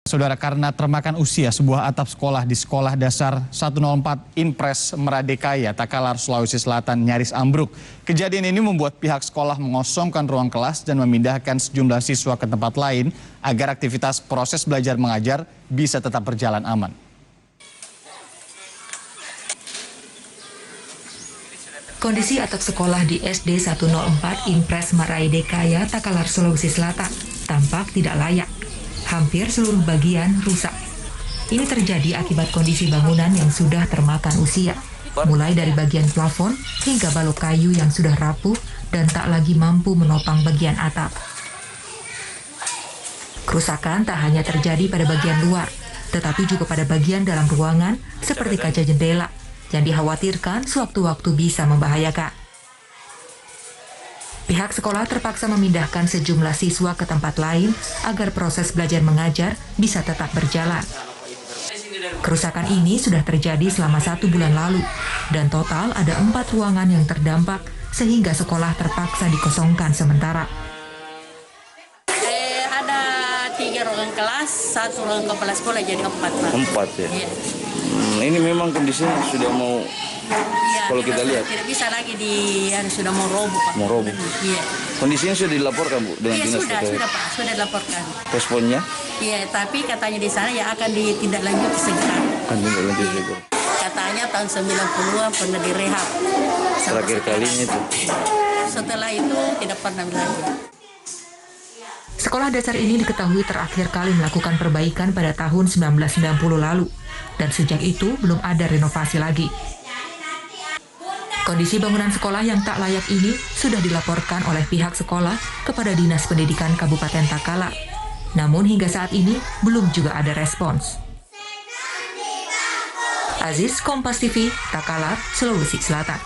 Saudara, karena termakan usia, sebuah atap sekolah di Sekolah Dasar 104 Impres Meradekaya, Takalar, Sulawesi Selatan nyaris ambruk. Kejadian ini membuat pihak sekolah mengosongkan ruang kelas dan memindahkan sejumlah siswa ke tempat lain agar aktivitas proses belajar mengajar bisa tetap berjalan aman. Kondisi atap sekolah di SD 104 Impres Meradekaya, Takalar, Sulawesi Selatan tampak tidak layak. Hampir seluruh bagian rusak. Ini terjadi akibat kondisi bangunan yang sudah termakan usia, mulai dari bagian plafon hingga balok kayu yang sudah rapuh dan tak lagi mampu menopang bagian atap. Kerusakan tak hanya terjadi pada bagian luar, tetapi juga pada bagian dalam ruangan seperti kaca jendela yang dikhawatirkan sewaktu-waktu bisa membahayakan. Pihak sekolah terpaksa memindahkan sejumlah siswa ke tempat lain agar proses belajar mengajar bisa tetap berjalan. Kerusakan ini sudah terjadi selama 1 bulan lalu, dan total ada 4 ruangan yang terdampak sehingga sekolah terpaksa dikosongkan sementara. Ada 3 ruangan kelas, 1 ruangan kepala sekolah, jadi 4. 4 ya? Iya. Ini memang kondisinya sudah mau, kalau kita lihat. Tidak bisa lagi sudah mau roboh, Pak. Mau roboh? Iya. Kondisinya sudah dilaporkan, Bu, dengan dinas terkait? Sudah, Pak. Sudah dilaporkan. Responnya? Iya, tapi katanya di sana ya akan ditindaklanjuti segera. Akan ditindaklanjuti segera. Katanya tahun 90-an pernah direhab. Terakhir kalinya itu? Setelah itu tidak pernah lagi. Sekolah dasar ini diketahui terakhir kali melakukan perbaikan pada tahun 1990 lalu, dan sejak itu belum ada renovasi lagi. Kondisi bangunan sekolah yang tak layak ini sudah dilaporkan oleh pihak sekolah kepada Dinas Pendidikan Kabupaten Takalar. Namun hingga saat ini belum juga ada respons. Aziz, Kompas TV, Takalar, Sulawesi Selatan.